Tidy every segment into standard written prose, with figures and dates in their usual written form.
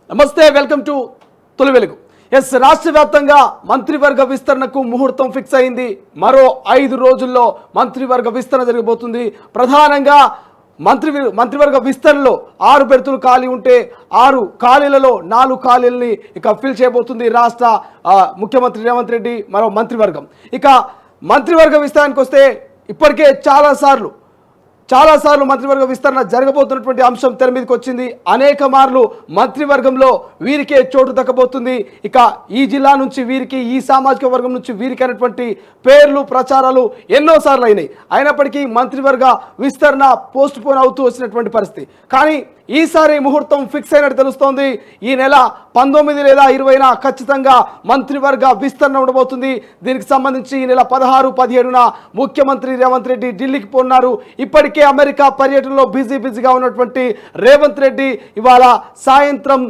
నమస్తే, welcome to తొలి వెలుగు. ఎస్, రాష్ట్ర వ్యాప్తంగా మంత్రివర్గ విస్తరణకు ముహూర్తం ఫిక్స్ అయింది. మరో 5 రోజుల్లో మంత్రివర్గ విస్తరణ జరగబోతుంది. ప్రధానంగా మంత్రివర్గ విస్తరణలో 6 బెర్తులు ఖాళీ ఉంటే 6 ఖాళీలలో 4 ఖాళీలని ఇక ఫిల్ చేయబోతుంది రాష్ట్ర ముఖ్యమంత్రి రేవంత్ రెడ్డి మరో మంత్రివర్గం. ఇక మంత్రివర్గ విస్తరణకు వస్తే ఇప్పటికే చాలాసార్లు మంత్రివర్గ విస్తరణ జరగబోతున్నటువంటి అంశం తెర మీదకి వచ్చింది. అనేక మార్లు మంత్రివర్గంలో వీరికే చోటు దక్కబోతుంది. ఇక ఈ జిల్లా నుంచి వీరికి, ఈ సామాజిక వర్గం నుంచి వీరికి అనేటువంటి పేర్లు ప్రచారాలు ఎన్నోసార్లు అయినాయి. అయినప్పటికీ మంత్రివర్గ విస్తరణ పోస్ట్ పోన్ అవుతూ వచ్చినటువంటి పరిస్థితి. కానీ ఈసారి ముహూర్తం ఫిక్స్ అయినట్టు తెలుస్తోంది. ఈ నెల 19 లేదా 20న ఖచ్చితంగా మంత్రివర్గ విస్తరణ ఉండబోతుంది. దీనికి సంబంధించి ఈ నెల 16, 17న ముఖ్యమంత్రి రేవంత్ రెడ్డి ఢిల్లీకి పోన్నారు. ఇప్పటికే అమెరికా పర్యటనలో బిజీగా ఉన్నటువంటి రేవంత్ రెడ్డి ఇవాళ సాయంత్రం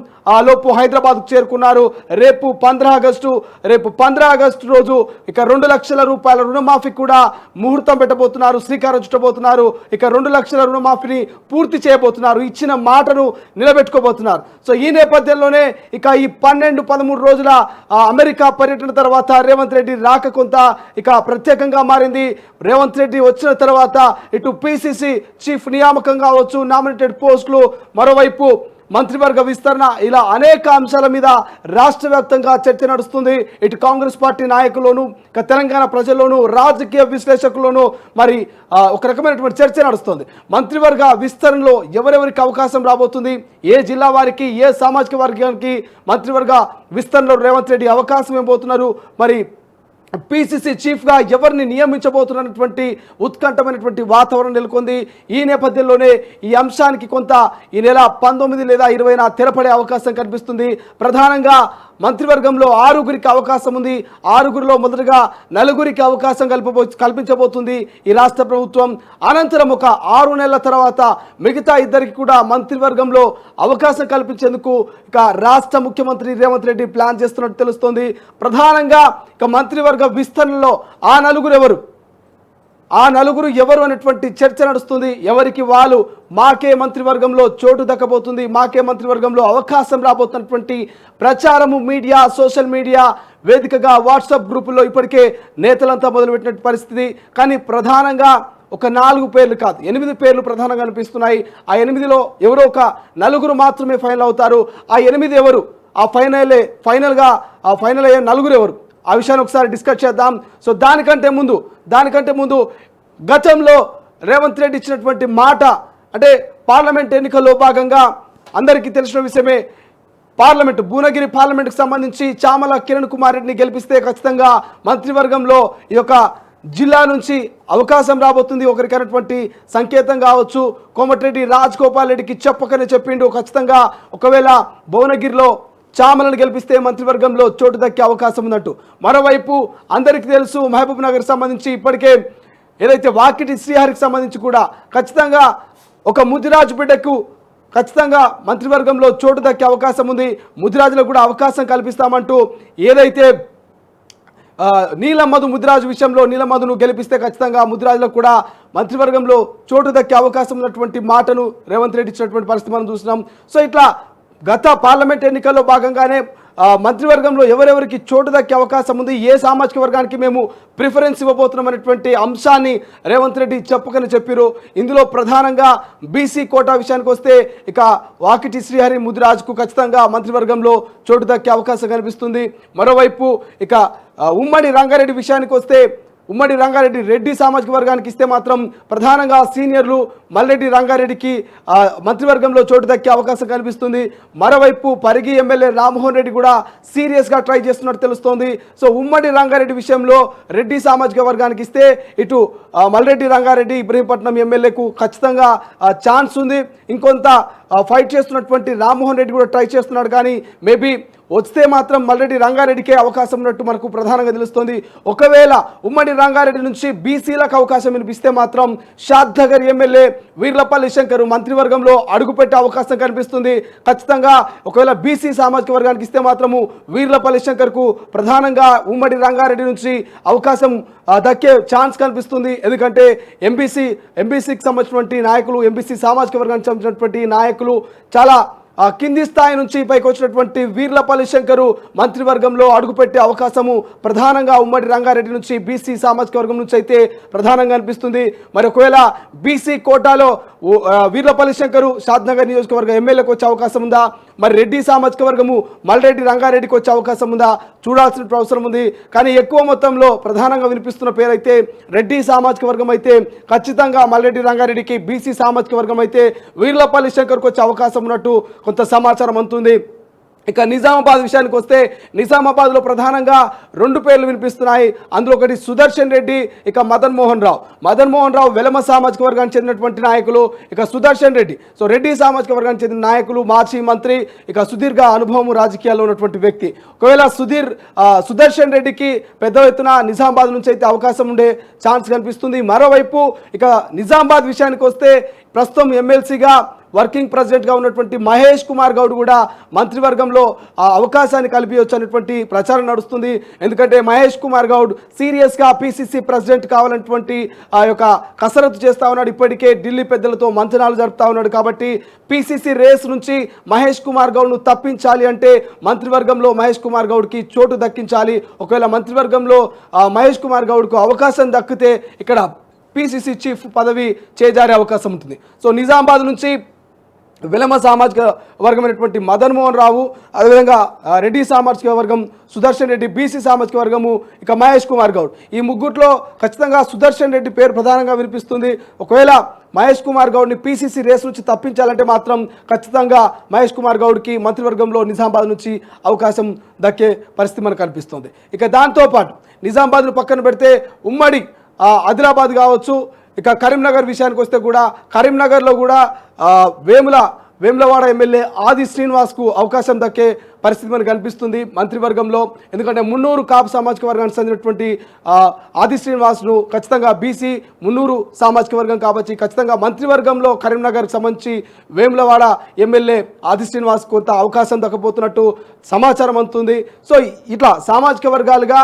లోపు హైదరాబాద్కు చేరుకున్నారు. రేపు 15 ఆగస్టు రోజు ఇక 2 లక్షల రూపాయల రుణమాఫీ కూడా ముహూర్తం పెట్టబోతున్నారు, శ్రీకారం చుట్టబోతున్నారు. ఇక 2 లక్షల రుణమాఫీని పూర్తి చేయబోతున్నారు, ఇచ్చిన మాటను నిలబెట్టుకోబోతున్నారు. సో ఈ నేపథ్యంలోనే ఇక ఈ 12-13 రోజుల అమెరికా పర్యటన తర్వాత రేవంత్ రెడ్డి రాక కొంత ఇక ప్రత్యేకంగా మారింది. రేవంత్ రెడ్డి వచ్చిన తర్వాత ఇటు పిసిసి చీఫ్ నియామకం కావచ్చు, నామినేటెడ్ పోస్టులు, మరోవైపు మంత్రివర్గ విస్తరణ, ఇలా అనేక అంశాల మీద రాష్ట్ర వ్యాప్తంగా చర్చ నడుస్తుంది. ఇటు కాంగ్రెస్ పార్టీ నాయకుల్లోనూ, తెలంగాణ ప్రజల్లోనూ, రాజకీయ విశ్లేషకుల్లోనూ మరి ఒక రకమైనటువంటి చర్చ నడుస్తుంది. మంత్రివర్గ విస్తరణలో ఎవరెవరికి అవకాశం రాబోతుంది, ఏ జిల్లా వారికి, ఏ సామాజిక వర్గానికి మంత్రివర్గ విస్తరణలో రేవంత్ రెడ్డి అవకాశం ఇవ్వబోతున్నారు, మరి పిసిసి చీఫ్గా ఎవరిని నియమించబోతున్నటువంటి ఉత్కంఠమైనటువంటి వాతావరణం నెలకొంది. ఈ నేపథ్యంలోనే ఈ అంశానికి కొంత ఈ నెల 19 లేదా 20న తెరపడే అవకాశం కనిపిస్తుంది. ప్రధానంగా మంత్రివర్గంలో 6గురికి అవకాశం ఉంది. 6గురిలో మొదటగా 4గురికి అవకాశం కల్పించబోతుంది ఈ రాష్ట్ర ప్రభుత్వం. అనంతరం ఒక 6 నెలల తర్వాత మిగతా 2కి కూడా మంత్రివర్గంలో అవకాశం కల్పించేందుకు ఇక రాష్ట్ర ముఖ్యమంత్రి రేవంత్ రెడ్డి ప్లాన్ చేస్తున్నట్టు తెలుస్తోంది. ప్రధానంగా ఇక మంత్రివర్గ విస్తరణలో ఆ నలుగురు ఎవరు అనేటువంటి చర్చ నడుస్తుంది. ఎవరికి వాళ్ళు మాకే మంత్రివర్గంలో చోటు దక్కబోతుంది, మాకే మంత్రివర్గంలో అవకాశం రాబోతున్నటువంటి ప్రచారము మీడియా, సోషల్ మీడియా వేదికగా వాట్సాప్ గ్రూపుల్లో ఇప్పటికే నేతలంతా మొదలుపెట్టిన పరిస్థితి. కానీ ప్రధానంగా ఒక 4 పేర్లు కాదు, 8 పేర్లు ప్రధానంగా అనిపిస్తున్నాయి. ఆ 8లో ఎవరో ఒక 4 మాత్రమే ఫైనల్ అవుతారు. ఆ 8 ఎవరు, ఆ ఫైనల్గా ఫైనల్ అయ్యే 4 ఎవరు, ఆ విషయాన్ని ఒకసారి డిస్కస్ చేద్దాం. సో దానికంటే ముందు గతంలో రేవంత్ రెడ్డి ఇచ్చినటువంటి మాట, అంటే పార్లమెంట్ ఎన్నికల్లో భాగంగా అందరికీ తెలిసిన విషయమే, భువనగిరి పార్లమెంట్కి సంబంధించి చామల కిరణ్ కుమార్ రెడ్డిని గెలిపిస్తే ఖచ్చితంగా మంత్రివర్గంలో ఈ యొక్క జిల్లా నుంచి అవకాశం రాబోతుంది ఒకరికైనటువంటి సంకేతం కావచ్చు. కోమటిరెడ్డి రాజగోపాల్ రెడ్డికి చెప్పకనే చెప్పిండు, ఖచ్చితంగా ఒకవేళ భువనగిరిలో చామలను గెలిపిస్తే మంత్రివర్గంలో చోటు దక్కే అవకాశం ఉన్నట్టు. మరోవైపు అందరికీ తెలుసు, మహబూబ్ నగర్ సంబంధించి ఇప్పటికే ఏదైతే వాకిటి శ్రీహరికి సంబంధించి కూడా ఖచ్చితంగా ఒక ముదిరాజు బిడ్డకు ఖచ్చితంగా మంత్రివర్గంలో చోటు దక్కే అవకాశం ఉంది. ముదిరాజులకు కూడా అవకాశం కల్పిస్తామంటూ ఏదైతే నీలమ్మధు ముదిరాజు విషయంలో నీలమ్మధును గెలిపిస్తే ఖచ్చితంగా ముదిరాజులకు కూడా మంత్రివర్గంలో చోటు దక్కే అవకాశం ఉన్నటువంటి మాటను రేవంత్ రెడ్డి ఇచ్చినటువంటి పరిస్థితి మనం చూస్తున్నాం. సో ఇట్లా గత పార్లమెంట్ ఎన్నికల్లో భాగంగానే మంత్రివర్గంలో ఎవరెవరికి చోటు దక్కే అవకాశం ఉంది, ఏ సామాజిక వర్గానికి మేము ప్రిఫరెన్స్ ఇవ్వబోతున్నాం అనేటువంటి అంశాన్ని రేవంత్ రెడ్డి చెప్పకనే చెప్పారు. ఇందులో ప్రధానంగా బీసీ కోటా విషయానికి వస్తే ఇక వాకిటి శ్రీహరి ముదిరాజుకు ఖచ్చితంగా మంత్రివర్గంలో చోటు దక్కే అవకాశం కనిపిస్తుంది. మరోవైపు ఇక ఉమ్మడి రంగారెడ్డి విషయానికి వస్తే ఉమ్మడి రంగారెడ్డి రెడ్డి సామాజిక వర్గానికి ఇస్తే మాత్రం ప్రధానంగా సీనియర్లు మల్లెడ్డి రంగారెడ్డికి మంత్రివర్గంలో చోటు దక్కే అవకాశం కనిపిస్తుంది. మరోవైపు పరిగి ఎమ్మెల్యే రామ్మోహన్ రెడ్డి కూడా సీరియస్గా ట్రై చేస్తున్నట్టు తెలుస్తోంది. సో ఉమ్మడి రంగారెడ్డి విషయంలో రెడ్డి సామాజిక వర్గానికి ఇస్తే ఇటు మల్లెడ్డి రంగారెడ్డి ఇబ్రహీంపట్నం ఎమ్మెల్యేకు ఖచ్చితంగా ఛాన్స్ ఉంది. ఇంకొంత ఫైట్ చేస్తున్నటువంటి రామ్మోహన్ రెడ్డి కూడా ట్రై చేస్తున్నాడు. కానీ మేబీ వస్తే మాత్రం మల్లెడ్డి రంగారెడ్డికే అవకాశం ఉన్నట్టు మనకు ప్రధానంగా తెలుస్తోంది. ఒకవేళ ఉమ్మడి రంగారెడ్డి నుంచి బీసీలకు అవకాశం వినిపిస్తే మాత్రం షాద్నగర్ ఎమ్మెల్యే వీర్లపల్లి శంకర్ మంత్రివర్గంలో అడుగుపెట్టే అవకాశం కనిపిస్తుంది. ఖచ్చితంగా ఒకవేళ బీసీ సామాజిక వర్గానికి ఇస్తే మాత్రము వీర్లపల్లి శంకర్కు ప్రధానంగా ఉమ్మడి రంగారెడ్డి నుంచి అవకాశం దక్కే ఛాన్స్ కనిపిస్తుంది. ఎందుకంటే ఎంబీసీకి సంబంధించినటువంటి నాయకులు, ఎంబీసీ సామాజిక వర్గానికి సంబంధించినటువంటి నాయకులు చాలా కింది స్థాయి నుంచి పైకి వచ్చినటువంటి వీర్లపల్లి శంకరు మంత్రివర్గంలో అడుగుపెట్టే అవకాశము ప్రధానంగా ఉమ్మడి రంగారెడ్డి నుంచి బీసీ సామాజిక వర్గం నుంచి అయితే ప్రధానంగా అనిపిస్తుంది. మరి ఒకవేళ బీసీ కోటాలో వీర్లపల్లి శంకరు షాద్నగర్ నియోజకవర్గ ఎమ్మెల్యేకి వచ్చే అవకాశం ఉందా, మరి రెడ్డి సామాజిక వర్గము మల్రెడ్డి రంగారెడ్డికి వచ్చే అవకాశం ఉందా చూడాల్సిన అవసరం ఉంది. కానీ ఎక్కువ మొత్తంలో ప్రధానంగా వినిపిస్తున్న పేరైతే రెడ్డి సామాజిక వర్గం అయితే ఖచ్చితంగా మల్రెడ్డి రంగారెడ్డికి, బీసీ సామాజిక వర్గం అయితే వీర్లపల్లి శంకర్కి వచ్చే అవకాశం ఉన్నట్టు కొంత సమాచారం అందుతుంది. ఇక నిజామాబాద్ విషయానికి వస్తే నిజామాబాద్లో ప్రధానంగా 2 పేర్లు వినిపిస్తున్నాయి. అందులో ఒకటి సుదర్శన్ రెడ్డి, ఇక మదన్ మోహన్ రావు వెలమ సామాజిక వర్గానికి చెందినటువంటి నాయకులు, ఇక సుదర్శన్ రెడ్డి రెడ్డి సామాజిక వర్గానికి చెందిన నాయకులు, మాజీ మంత్రి, ఇక సుదీర్ఘ అనుభవం రాజకీయాల్లో ఉన్నటువంటి వ్యక్తి. ఒకవేళ సుదర్శన్ రెడ్డికి పెద్ద ఎత్తున నిజామాబాద్ నుంచి అయితే అవకాశం ఉండే ఛాన్స్ కనిపిస్తుంది. మరోవైపు ఇక నిజామాబాద్ విషయానికి వస్తే ప్రస్తుతం ఎమ్మెల్సీగా వర్కింగ్ ప్రెసిడెంట్గా ఉన్నటువంటి మహేష్ కుమార్ గౌడ్ కూడా మంత్రివర్గంలో అవకాశాన్ని కల్పించవచ్చు అనేటువంటి ప్రచారం నడుస్తుంది. ఎందుకంటే మహేష్ కుమార్ గౌడ్ సీరియస్గా పీసీసీ ప్రెసిడెంట్ కావాలన్నటువంటి ఆ యొక్క కసరత్తు చేస్తూ ఉన్నాడు. ఇప్పటికే ఢిల్లీ పెద్దలతో మంతనాలు జరుపుతూ ఉన్నాడు. కాబట్టి పీసీసీ రేస్ నుంచి మహేష్ కుమార్ గౌడ్ను తప్పించాలి అంటే మంత్రివర్గంలో మహేష్ కుమార్ గౌడ్కి చోటు దక్కించాలి. ఒకవేళ మంత్రివర్గంలో మహేష్ కుమార్ గౌడ్కు అవకాశం దక్కితే ఇక్కడ పీసీసీ చీఫ్ పదవి చేజారే అవకాశం ఉంటుంది. నిజామాబాద్ నుంచి వెలమ సామాజిక వర్గమైనటువంటి మదన్ మోహన్ రావు, అదేవిధంగా రెడ్డి సామాజిక వర్గం సుదర్శన్ రెడ్డి, బీసీ సామాజిక వర్గము, ఇక మహేష్ కుమార్ గౌడ్, ఈ ముగ్గుట్లో ఖచ్చితంగా సుదర్శన్ రెడ్డి పేరు ప్రధానంగా వినిపిస్తుంది. ఒకవేళ మహేష్ కుమార్ గౌడ్ని పీసీసీ రేస్ నుంచి తప్పించాలంటే మాత్రం ఖచ్చితంగా మహేష్ కుమార్ గౌడ్కి మంత్రివర్గంలో నిజామాబాద్ నుంచి అవకాశం దక్కే పరిస్థితి మనకు కనిపిస్తుంది. ఇక దాంతోపాటు నిజామాబాద్ను పక్కన పెడితే ఉమ్మడి ఆదిలాబాద్ కావచ్చు, ఇక కరీంనగర్ విషయానికి వస్తే కూడా కరీంనగర్లో కూడా వేములవాడ ఎమ్మెల్యే ఆది శ్రీనివాస్కు అవకాశం దక్కే పరిస్థితి మనకు కనిపిస్తుంది మంత్రివర్గంలో. ఎందుకంటే మున్నూరు కాపు సామాజిక వర్గానికి చెందినటువంటి ఆది శ్రీనివాస్ను ఖచ్చితంగా బీసీ మున్నూరు సామాజిక వర్గం కాబట్టి ఖచ్చితంగా మంత్రివర్గంలో కరీంనగర్కి సంబంధించి వేములవాడ ఎమ్మెల్యే ఆది శ్రీనివాస్ కొంత అవకాశం దక్కబోతున్నట్టు సమాచారం అందుతుంది. ఇట్లా సామాజిక వర్గాలుగా,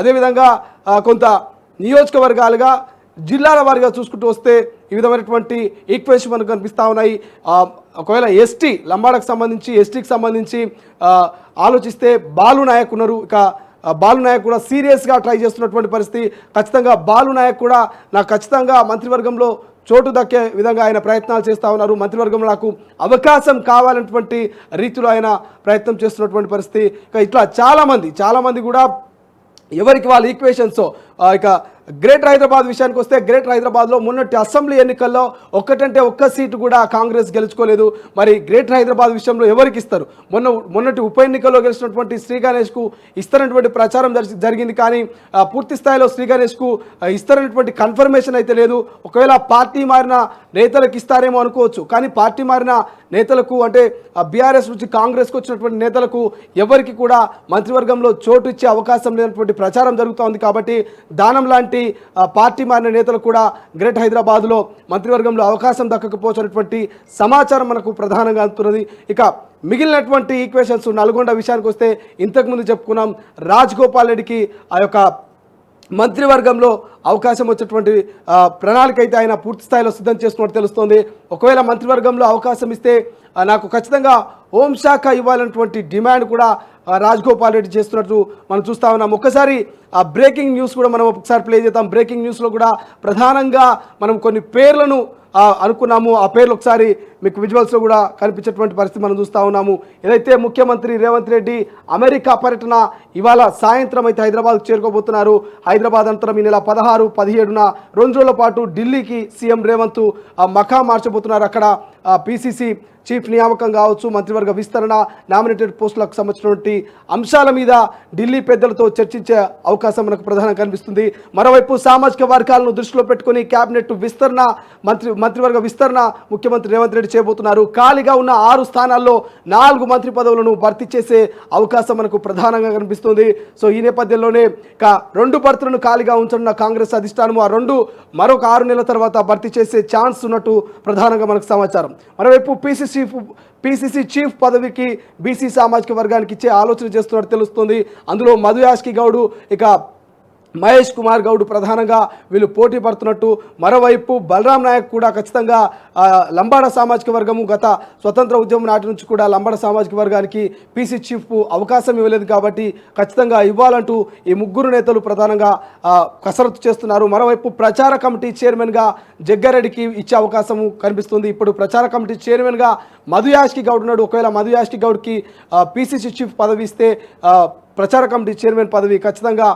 అదేవిధంగా కొంత నియోజకవర్గాలుగా, జిల్లాల వారిగా చూసుకుంటూ వస్తే ఈ విధమైనటువంటి ఈక్వేషన్ మనకు కనిపిస్తూ ఉన్నాయి. ఒకవేళ లంబాడకు సంబంధించి ఎస్టీకి సంబంధించి ఆలోచిస్తే బాలు నాయక్ ఉన్నారు. ఇక బాలు నాయక్ కూడా సీరియస్గా ట్రై చేస్తున్నటువంటి పరిస్థితి. ఖచ్చితంగా బాలు నాయక్ కూడా నాకు ఖచ్చితంగా మంత్రివర్గంలో చోటు దక్కే విధంగా ఆయన ప్రయత్నాలు చేస్తూ ఉన్నారు. మంత్రివర్గంలో నాకు అవకాశం కావాలన్నటువంటి రీతిలో ఆయన ప్రయత్నం చేస్తున్నటువంటి పరిస్థితి. ఇట్లా చాలామంది కూడా ఎవరికి వాళ్ళ ఈక్వేషన్స్. ఇక గ్రేటర్ హైదరాబాద్ విషయానికి వస్తే గ్రేటర్ హైదరాబాద్లో మొన్నటి అసెంబ్లీ ఎన్నికల్లో ఒక్క సీటు కూడా కాంగ్రెస్ గెలుచుకోలేదు. మరి గ్రేటర్ హైదరాబాద్ విషయంలో ఎవరికి ఇస్తారు? మొన్నటి ఉప ఎన్నికల్లో గెలిచినటువంటి శ్రీ గణేష్కు ఇస్తారనేటువంటి ప్రచారం జరిగింది. కానీ పూర్తి స్థాయిలో శ్రీ గణేష్కు ఇస్తారనేటువంటి కన్ఫర్మేషన్ అయితే లేదు. ఒకవేళ పార్టీ మారిన నేతలకు ఇస్తారేమో అనుకోవచ్చు. కానీ పార్టీ మారిన నేతలకు, అంటే బీఆర్ఎస్ నుంచి కాంగ్రెస్కి వచ్చినటువంటి నేతలకు ఎవరికి కూడా మంత్రివర్గంలో చోటు ఇచ్చే అవకాశం లేనటువంటి ప్రచారం జరుగుతోంది. కాబట్టి దానం లాంటి పార్టీ మారిన నేతలు కూడా గ్రేట్ హైదరాబాద్లో మంత్రివర్గంలో అవకాశం దక్కకపోవచ్చినటువంటి సమాచారం మనకు ప్రధానంగా అందుతున్నది. ఇక మిగిలినటువంటి ఈక్వేషన్స్ నల్గొండ విషయానికి వస్తే ఇంతకుముందు చెప్పుకున్నాం, రాజగోపాల్ రెడ్డికి ఆ యొక్క మంత్రివర్గంలో అవకాశం వచ్చేటువంటి ప్రణాళిక అయితే ఆయన పూర్తి స్థాయిలో సిద్ధం చేస్తున్నట్టు తెలుస్తోంది. ఒకవేళ మంత్రివర్గంలో అవకాశం ఇస్తే నాకు ఖచ్చితంగా హోంశాఖ ఇవ్వాలన్నటువంటి డిమాండ్ కూడా రాజగోపాల్ రెడ్డి చేస్తున్నట్టు మనం చూస్తూ ఉన్నాం. ఒక్కసారి ఆ బ్రేకింగ్ న్యూస్ కూడా మనం ఒకసారి ప్లే చేద్దాం. బ్రేకింగ్ న్యూస్లో కూడా ప్రధానంగా మనం కొన్ని పేర్లను అనుకున్నాము. ఆ పేర్లు ఒకసారి మీకు విజువల్స్లో కూడా కనిపించేటువంటి పరిస్థితి మనం చూస్తూ ఉన్నాము. ఏదైతే ముఖ్యమంత్రి రేవంత్ రెడ్డి అమెరికా పర్యటన ఇవాళ సాయంత్రం అయితే హైదరాబాద్కు చేరుకోబోతున్నారు. హైదరాబాద్ అంతరం ఈ నెల 16, 17న 2 రోజుల పాటు ఢిల్లీకి సీఎం రేవంత్ మఖా మార్చబోతున్నారు. అక్కడ పీసీసీ చీఫ్ నియామకం కావచ్చు, మంత్రివర్గ విస్తరణ, నామినేటెడ్ పోస్టులకు సంబంధించినటువంటి అంశాల మీద ఢిల్లీ పెద్దలతో చర్చించే అవకాశం మనకు ప్రధానంగా కనిపిస్తుంది. మరోవైపు సామాజిక వర్గాలను దృష్టిలో పెట్టుకుని క్యాబినెట్ విస్తరణ, మంత్రివర్గ విస్తరణ ముఖ్యమంత్రి రేవంత్ రెడ్డి చేయబోతున్నారు. ఖాళీగా ఉన్న 6 స్థానాల్లో 4 మంత్రి పదవులను భర్తీ చేసే అవకాశం మనకు ప్రధానంగా కనిపిస్తుంది. ఈ నేపథ్యంలోనే 2 బర్తులను ఖాళీగా ఉంచనున్న కాంగ్రెస్ అధిష్టానం ఆ 2 మరొక 6 నెలల తర్వాత భర్తీ చేసే ఛాన్స్ ఉన్నట్టు ప్రధానంగా మనకు సమాచారం. మరోవైపు పీసీసీ చీఫ్ పదవికి బీసీ సామాజిక వర్గానికి ఇచ్చే ఆలోచన చేస్తున్నట్టు తెలుస్తుంది. అందులో మధు యాష్కి గౌడ్, ఇక మహేష్ కుమార్ గౌడ్ ప్రధానంగా వీళ్ళు పోటీ పడుతున్నట్టు, మరోవైపు బలరాం నాయక్ కూడా ఖచ్చితంగా లంబాడ సామాజిక వర్గము గత స్వతంత్ర ఉద్యమం నాటి నుంచి కూడా లంబాడ సామాజిక వర్గానికి పీసీ చీఫ్ అవకాశం ఇవ్వలేదు కాబట్టి ఖచ్చితంగా ఇవ్వాలంటూ ఈ ముగ్గురు నేతలు ప్రధానంగా కసరత్తు చేస్తున్నారు. మరోవైపు ప్రచార కమిటీ చైర్మన్గా జగ్గారెడ్డికి ఇచ్చే అవకాశం కనిపిస్తుంది. ఇప్పుడు ప్రచార కమిటీ చైర్మన్గా మధు యాష్కి గౌడ్ ఉన్నాడు. ఒకవేళ మధు యాష్కి గౌడ్కి పీసీసీ చీఫ్ పదవి ఇస్తే ప్రచార కమిటీ చైర్మన్ పదవి ఖచ్చితంగా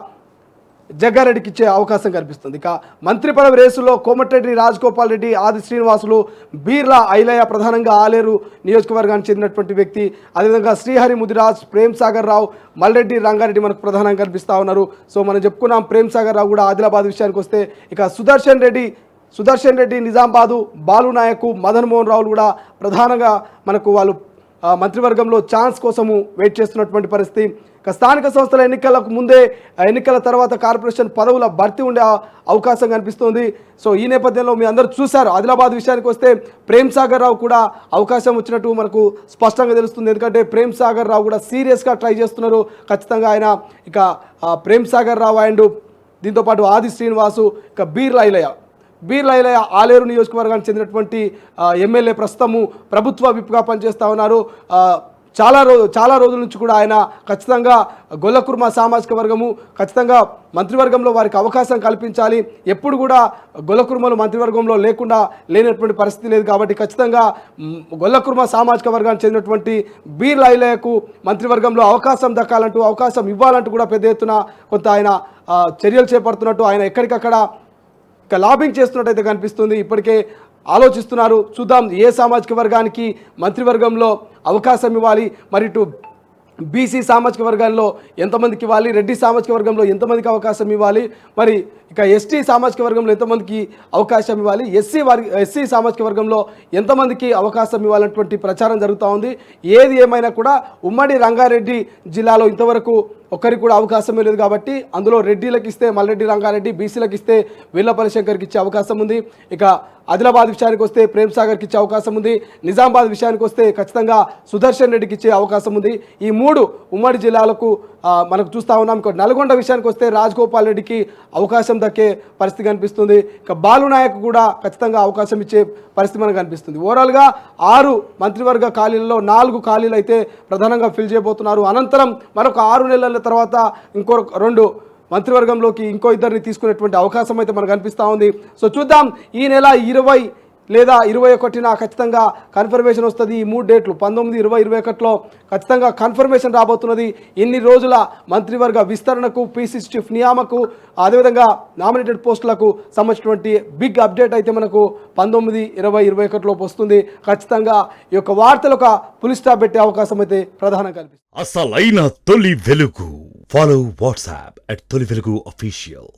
జగ్గారెడ్డికి ఇచ్చే అవకాశం కనిపిస్తుంది. ఇక మంత్రి పదవి రేసులో కోమటిరెడ్డి రాజగోపాల్ రెడ్డి, ఆది శ్రీనివాసులు, బీర్లా ఐలయ్య ప్రధానంగా ఆలేరు నియోజకవర్గానికి చెందినటువంటి వ్యక్తి, అదేవిధంగా శ్రీహరి ముదిరాజ్, ప్రేమ్ సాగర్ రావు, మల్రెడ్డి రంగారెడ్డి మనకు ప్రధానంగా కనిపిస్తూ ఉన్నారు. సో మనం చెప్పుకున్నాం ప్రేమ్ సాగర్ రావు కూడా ఆదిలాబాద్ విషయానికి వస్తే. ఇక సుదర్శన్ రెడ్డి నిజామాబాదు, బాలు నాయక్, మదన్ మోహన్ రావులు కూడా ప్రధానంగా మనకు వాళ్ళు మంత్రివర్గంలో ఛాన్స్ కోసము వెయిట్ చేస్తున్నటువంటి పరిస్థితి. స్థానిక సంస్థల ఎన్నికలకు ముందే, ఎన్నికల తర్వాత కార్పొరేషన్ పదవుల భర్తీ ఉండే అవకాశం కనిపిస్తుంది. సో ఈ నేపథ్యంలో మీ అందరూ చూశారు. ఆదిలాబాద్ విషయానికి వస్తే ప్రేమ్ సాగర్ రావు కూడా అవకాశం వచ్చినట్టు మనకు స్పష్టంగా తెలుస్తుంది. ఎందుకంటే ప్రేమ్ సాగర్ రావు కూడా సీరియస్గా ట్రై చేస్తున్నారు. ఖచ్చితంగా ఆయన ఇక ప్రేమ్ సాగర్ రావు అండ్ దీంతోపాటు ఆది శ్రీనివాసు, ఇక బీర్లా ఐలయ్య ఆలేరు నియోజకవర్గానికి చెందినటువంటి ఎమ్మెల్యే, ప్రస్తుతము ప్రభుత్వ విప్గా పనిచేస్తూ ఉన్నారు. చాలా రోజుల నుంచి కూడా ఆయన ఖచ్చితంగా గొల్లకుర్మ సామాజిక వర్గము ఖచ్చితంగా మంత్రివర్గంలో వారికి అవకాశం కల్పించాలి. ఎప్పుడు కూడా గొల్లకుర్మలు మంత్రివర్గంలో లేనటువంటి పరిస్థితి లేదు కాబట్టి ఖచ్చితంగా గొల్లకుర్మ సామాజిక వర్గానికి చెందినటువంటి బీర్లా ఐలయ్యకు మంత్రివర్గంలో అవకాశం దక్కాలంటూ, అవకాశం ఇవ్వాలంటూ కూడా పెద్ద ఎత్తున కొంత ఆయన చర్యలు చేపడుతున్నట్టు, ఆయన ఎక్కడికక్కడ ఇక లాబింగ్ చేస్తున్నట్టయితే కనిపిస్తుంది. ఇప్పటికే ఆలోచిస్తున్నారు. చూద్దాం ఏ సామాజిక వర్గానికి మంత్రివర్గంలో అవకాశం ఇవ్వాలి, మరి ఇటు బీసీ సామాజిక వర్గాల్లో ఎంతమందికి ఇవ్వాలి, రెడ్డి సామాజిక వర్గంలో ఎంతమందికి అవకాశం ఇవ్వాలి, మరి ఇక ఎస్టీ సామాజిక వర్గంలో ఎంతమందికి అవకాశం ఇవ్వాలి, ఎస్సీ సామాజిక వర్గంలో ఎంతమందికి అవకాశం ఇవ్వాలన్నటువంటి ప్రచారం జరుగుతూ ఉంది. ఏది ఏమైనా కూడా ఉమ్మడి రంగారెడ్డి జిల్లాలో ఇంతవరకు ఒక్కరికి కూడా అవకాశం లేదు కాబట్టి అందులో రెడ్డిలకు ఇస్తే మల్రెడ్డి రంగారెడ్డి, బీసీలకు ఇస్తే వెల్లపల్లి శంకర్కి ఇచ్చే అవకాశం ఉంది. ఇక ఆదిలాబాద్ విషయానికి వస్తే ప్రేమ్ సాగర్కి ఇచ్చే అవకాశం ఉంది. నిజామాబాద్ విషయానికి వస్తే ఖచ్చితంగా సుదర్శన్ రెడ్డికి ఇచ్చే అవకాశం ఉంది. ఈ 3 ఉమ్మడి జిల్లాలకు మనకు చూస్తూ ఉన్నాం. ఇక నల్గొండ విషయానికి వస్తే రాజగోపాల్ రెడ్డికి అవకాశం దక్కే పరిస్థితి కనిపిస్తుంది. ఇక బాలు నాయక్ కూడా ఖచ్చితంగా అవకాశం ఇచ్చే పరిస్థితి మనకు కనిపిస్తుంది. ఓవరాల్గా 6 మంత్రివర్గ ఖాళీలలో 4 ఖాళీలు అయితే ప్రధానంగా ఫిల్ చేయబోతున్నారు. అనంతరం మరొక 6 నెలల తర్వాత ఇంకో 2 మంత్రివర్గంలోకి ఇంకో 2 తీసుకునేటువంటి అవకాశం అయితే మనకు కనిపిస్తూ ఉంది. సో చూద్దాం ఈ నెల 20 లేదా 21న ఖచ్చితంగా కన్ఫర్మేషన్ వస్తుంది. ఈ 3 డేట్లు 19, 20, 21లో ఖచ్చితంగా కన్ఫర్మేషన్ రాబోతున్నది. ఇన్ని రోజుల మంత్రివర్గ విస్తరణకు, పీసీ చీఫ్ నియామకు, అదేవిధంగా నామినేటెడ్ పోస్టులకు సంబంధించినటువంటి బిగ్ అప్డేట్ అయితే మనకు 19, 20, 21లోపు వస్తుంది. ఖచ్చితంగా ఈ యొక్క వార్తలు ఒక పులి స్టాప్ పెట్టే అవకాశం అయితే ప్రధానంగా కనిపిస్తుంది. అసలైన తొలి వెలుగు. ఫాలో వాట్సాప్ @తొలి వెలుగు official.